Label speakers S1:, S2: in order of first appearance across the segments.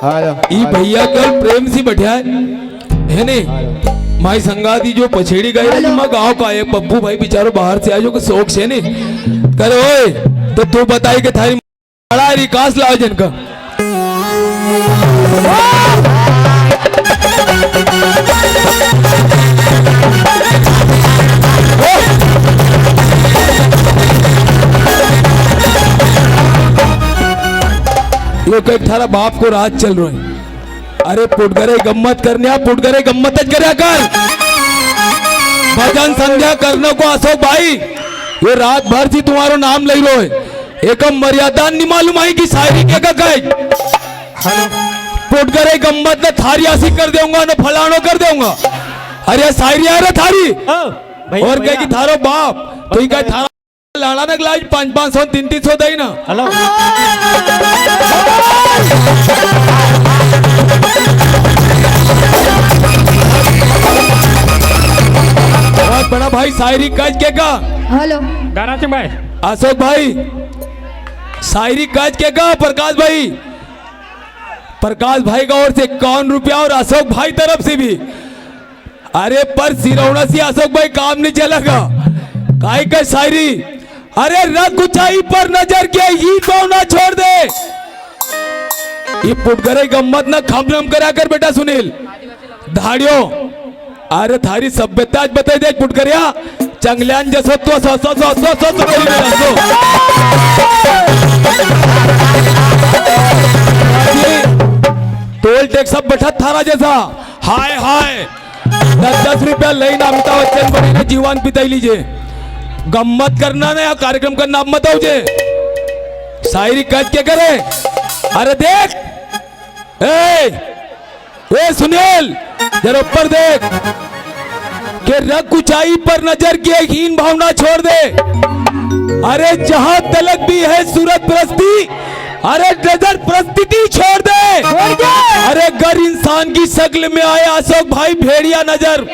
S1: ई भैया कल प्रेम से बैठा है ने माई संगाती जो पछेड़ी गई है मैं गांव का एक पप्पू भाई बेचारो बाहर से आयो के शौक से ने करे ओए तो तू बताई के थारी बड़ा रिकास लाओ जन का ये कई थारा बाप को राज चल रहा है। अरे पुटगरे गम्मत करने पुटगरे गम्मत कर भजन संध्या करने को अशोक भाई ये रात भर से तुम्हारो नाम ले लो है एक मर्यादा नहीं मालूम आई कि शायरी क्या कहे पुटगरे गम्मत ने थारी आसी कर दूंगा न फलानो कर दूंगा। अरे शायरी आ रहा थारी और कहे कि थारो बाप तो कहे थारा लाड़ा न ग्लास 500 300 दई ना हेलो बहुत बड़ा भाई शायरी काज के का
S2: हेलो
S3: गाना सिंह भाई
S1: अशोक भाई शायरी काज के का प्रकाश भाई का ओर से 51 रुपया और अशोक भाई तरफ से भी। अरे पर सिरौना से अशोक भाई काम नहीं चलेगा काय का शायरी। अरे रग ऊंचाई पर नजर के ही को ना छोड़ दे ये पुटगरे गम्मत ना खमरम करा कर बेटा सुनील धाड़ियों। अरे थारी सभ्यता आज बताई दे पुटगरिया चंगल्यान जसो तो टोल टैक्स सब बैठा थारा जैसा हाय हाय 10-10 रुपया लेना अमिताभ बच्चन बने जीवन पिता लीजिए गम्मत करना ना या कार्यक्रम करना अब मत जे शायरी कज के करे। अरे देख ए सुनील जरा ऊपर देख के रग ऊंचाई पर नजर की हीन भावना छोड़ दे। अरे जहां तलक भी है सूरत प्रस्ती अरे नजर प्रस्थिति छोड़ दे। अरे गर इंसान की शक्ल में आए अशोक भाई भेड़िया नजर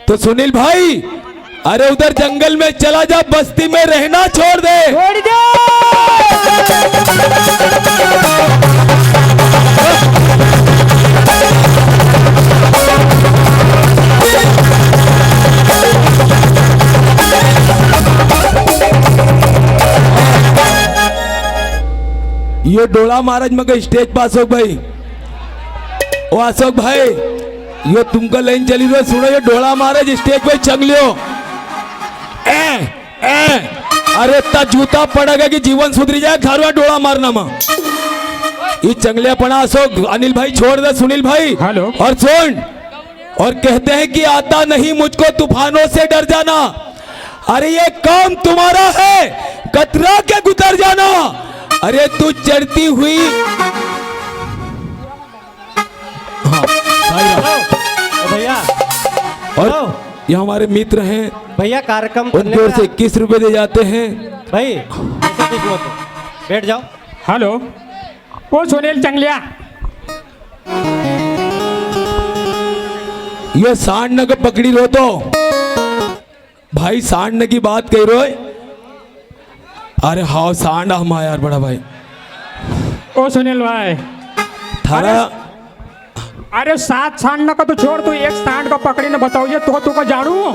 S1: तो सुनील भाई अरे उधर जंगल में चला जा बस्ती में रहना छोड़ दे। ये डोला महाराज मगर स्टेज पर अशोक भाई ओ अशोक भाई ये तुमका लाइन चली रही सुनो ये डोला महाराज स्टेज पे चंग लियो अरे इतना जूता पड़ेगा कि जीवन सुधरी जाए घरवा डोला मारना में ये चंगलिया पड़ा अशोक अनिल भाई छोड़ दे सुनील भाई
S3: हेलो
S1: और सुन और कहते हैं कि आता नहीं मुझको तूफानों से डर जाना। अरे ये काम तुम्हारा है कतरा के गुजर जाना। अरे तू चढ़ती हुई
S4: भैया
S1: और ये हमारे मित्र हैं
S4: भैया कार्यक्रम
S1: उनकी ओर से 21 रुपए दे जाते हैं
S4: भाई ऐसा कुछ मत बैठ जाओ।
S3: हेलो वो सुनील चंगलिया
S1: ये सांड न पकड़ी रो तो भाई सांड न की बात कह रहे हो। अरे हाँ सांड हम यार बड़ा भाई
S3: ओ सुनील भाई
S1: थारा
S3: अरे 7 सांड का तो छोड़ तू एक सांड का पकड़ी न बताओ ये तो का जानू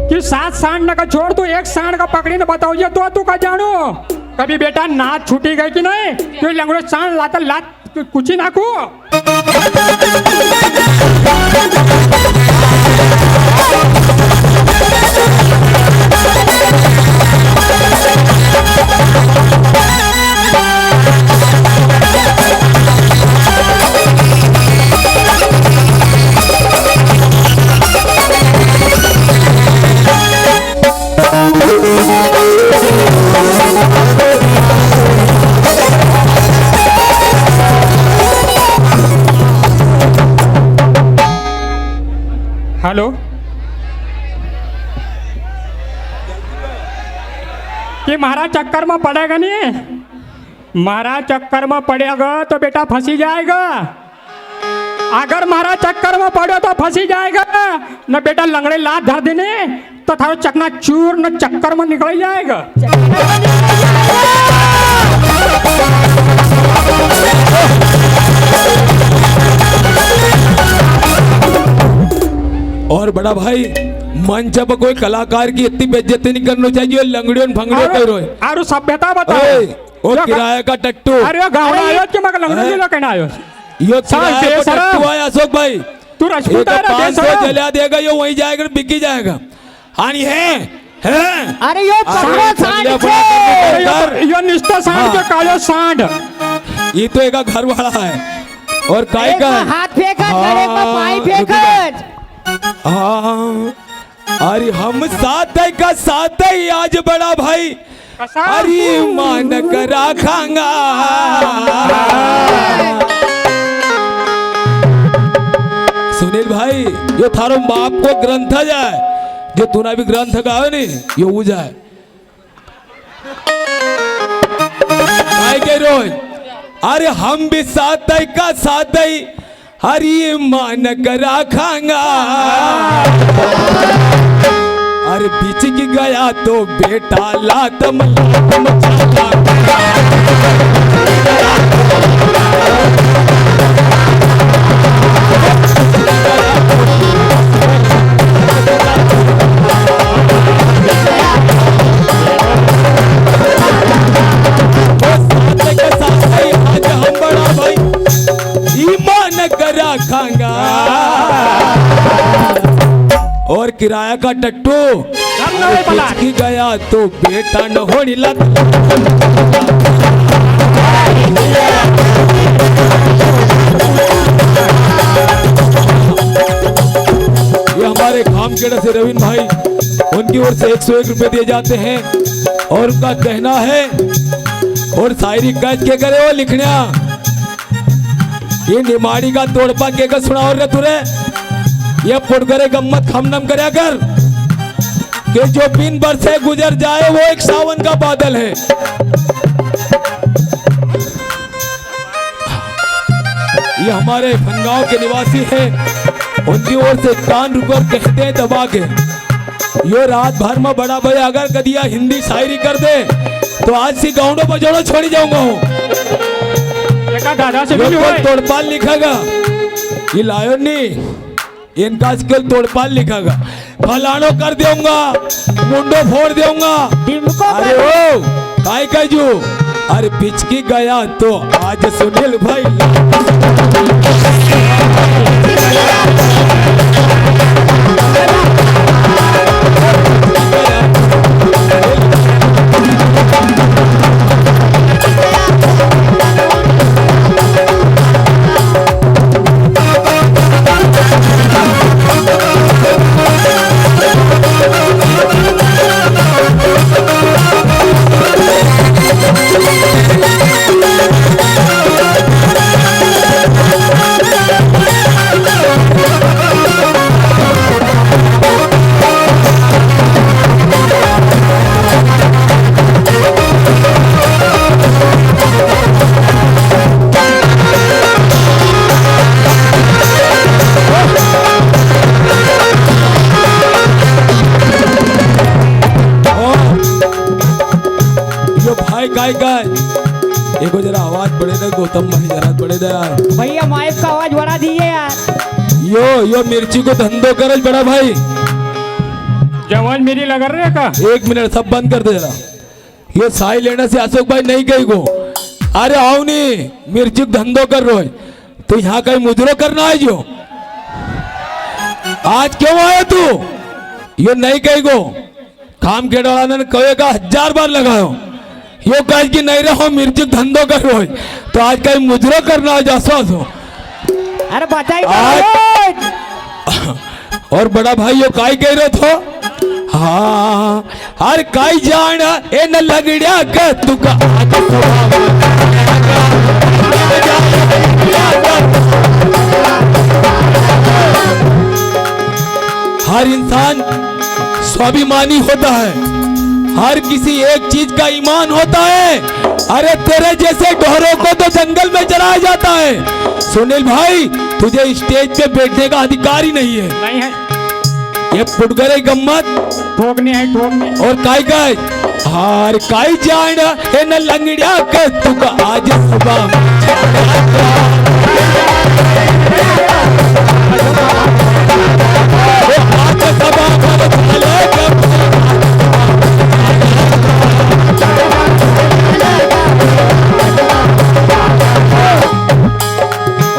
S3: कि 7 सांड का छोड़ तू एक सांड का पकड़ी न बताओ ये तो का जानू कभी बेटा नाच छूटी गई कि नहीं तो लंगड़ो सांड लाता लात कुछ ही नाकू हेलो कि महाराज चक्कर में पड़ेगा नहीं महाराज चक्कर में पड़ेगा तो बेटा फंसी जाएगा। अगर मारा चक्कर में पड़ो तो फंसी जाएगा न बेटा, लंगड़े लात धर देने तो थारो चकना चूर न चक्कर में निकल जाएगा।
S1: और बड़ा भाई मंच पर कोई कलाकार की इतनी बेइज्जती नहीं करनी चाहिए, लंगड़ियों भंगड़ियों कह रहे हो।
S3: अरे सभ्यता बताओ।
S1: ओ किराए का टट्टू,
S3: अरे गाँव आयो कि मगर लंगड़े जिला कहना आयो।
S1: यो किराए का टट्टू है अशोक भाई,
S3: तू राजपूत है ना,
S1: 500 जला देगा, यो वहीं जाएगा बिकी जाएगा। हानि है
S2: अरे यो पकड़ो सांड के,
S3: यो निष्ठा सांड के कालो सांड।
S1: ये तो एक घर वाला है और काय
S2: एक
S1: का
S2: में हाथ फेंकत और एक में पाई फेंकत।
S1: हाँ, अरे हम साथ है का साथ है आज बड़ा भाई, अरे मान करा खांगा। सुनील भाई, यो थारो बाप को ग्रंथ जाए, जो तूने भी ग्रंथ गावे नहीं, यो हो जाए काय के रोज। अरे हम भी साथ है का साथ है, हरी मान करा खांगा। अरे बीच की गया तो बेटा लातम खांगा। और किराया का टट्टू की गया तो बेटा न होनी लग। ये हमारे खामखेड़ा से रवीन भाई, उनकी ओर से 101 रुपए दिए जाते हैं और उनका कहना है, और शायरी कैद के करे वो लिखना, ये निमाड़ी का तोड़पा के कर सुना और तुरे ये पुट करे गम्मत खमनम करे कर कि जो बिन बरसे गुजर जाए वो एक सावन का बादल है। ये हमारे भनगांव के निवासी हैं, उनकी ओर से 51 रुपये कहते हैं दबा के। यो रात भर में बड़ा भाई अगर कदिया हिंदी शायरी कर दे तो आज से गाँव बजोड़ो छोड़ी जाऊंगा हूँ।
S3: दादा से
S1: तोड़पाल लिखेगा, ये लायो नहीं, इनका स्किल तोड़पाल लिखेगा, फलानो कर दूंगा, मुंडो फोड़ दूंगा। अरे ओ काय कजू, अरे पिचकी गया तो आज सुनील भाई। देखो जरा आवाज बढ़े दे गौतम भाई, जरा बढ़े दे यार
S2: भैया, माइक का आवाज बढ़ा दीजिए यार।
S1: यो मिर्ची को धंधो करल बड़ा भाई,
S3: जवान मेरी लग रहे का।
S1: 1 मिनट सब बंद कर दे जरा, ये साई लेने से अशोक भाई नहीं गई को। अरे आओ नहीं, मिर्ची को धंधो कर रहे तो यहाँ कहीं मुजरो करना है जो आज क्यों आया तू? ये नहीं गई को काम के डोला ने कहेगा 1000 बार लगाओ, यो कह कि नहीं रहो मिर्ची धंधो कर रहे तो आज कहीं मुजरो करना है जासो।
S2: अरे बताइए
S1: और बड़ा भाई यो काई कह रहे थो? हाँ हर काई जान ए न लगड़िया का तुका हर इंसान स्वाभिमानी होता है, हर किसी एक चीज का ईमान होता है। अरे तेरे जैसे ढोरों को तो जंगल में चलाया जाता है। सुनील भाई तुझे स्टेज पे बैठने का अधिकार ही नहीं है।
S3: नहीं है,
S1: ये पुटगरे गम्मत
S3: ठोकनी है ठोकनी।
S1: और काय हार काय जान हे न लंगड़िया के तुक आज सुबह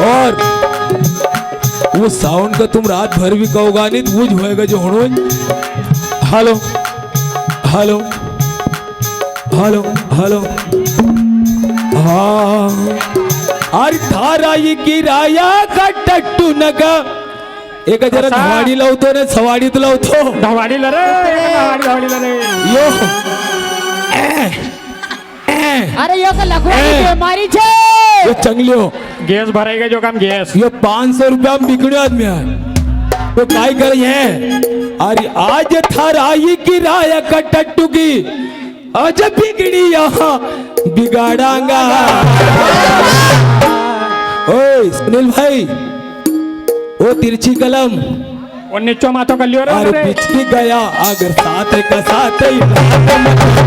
S1: और वो साउंड का तुम रात भर भी कहोगा नहीं तो वो होएगा जो होनो। हेलो हेलो हेलो हेलो हाँ अरे थारा ये किराया का टट्टू नगा एक जरा
S3: कसा?
S1: धवाड़ी लावतो ने सवाड़ी तो लावतो
S3: धवाडी लरे धवाडी लरे।
S1: यो
S2: अरे यो का लखवानी
S1: ए.
S2: बीमारी छे।
S1: यो चंगलियो
S3: गैस भराएगा जो काम गैस।
S1: ये 500 रुपया में बिगड़े आदमी है तो काय करे है। अरे आज थारा ये किराया का टट्टू की आज बिगड़ी यहाँ बिगाड़ांगा। ओए सुनील भाई ओ तिरछी कलम
S3: और नीचो माथो कर लियो
S1: अरे
S3: रे।
S1: पिछकी गया अगर साथ का साथ ही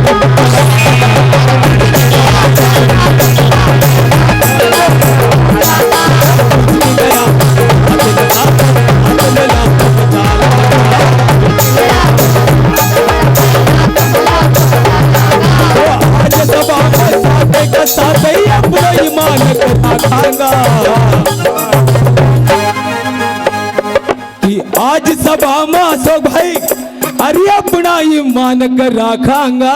S1: साथ ही अपना ईमान खाऊंगा कि आज सभा में अशोक भाई अरे अपना ईमान कर रखांगा।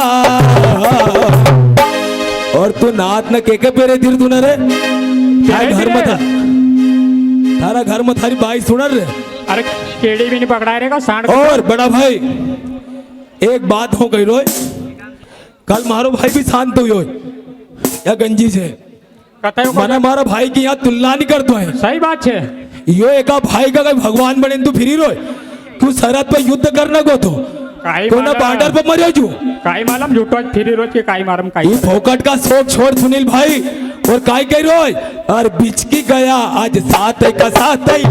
S1: और तू नाथ न के पेरे दिल तू न रे तारा घर में था तारा घर में थारी बाई सुन रे।
S3: अरे केड़ी भी नहीं पकड़ा रहेगा सांड को।
S1: और बड़ा भाई एक बात हो गई रोय कल मारो भाई भी शांत हुई या गंजी से
S3: कतई
S1: मैंने मारा भाई की यहाँ तुलना नहीं करतो है।
S3: सही बात है।
S1: यो एका भाई का भगवान बने तू फिरी रोय तू सरहद पे युद्ध करना को तो
S3: काई
S1: तो ना
S3: मालूम-
S1: बॉर्डर पे मरियो जू
S3: काई मालूम झूठो फिरी रोज के काई मालूम काई।
S1: तू फोकट का शोक छोड़ सुनील भाई और काय कह रोय और बिचकी गया आज साथ का साथ ही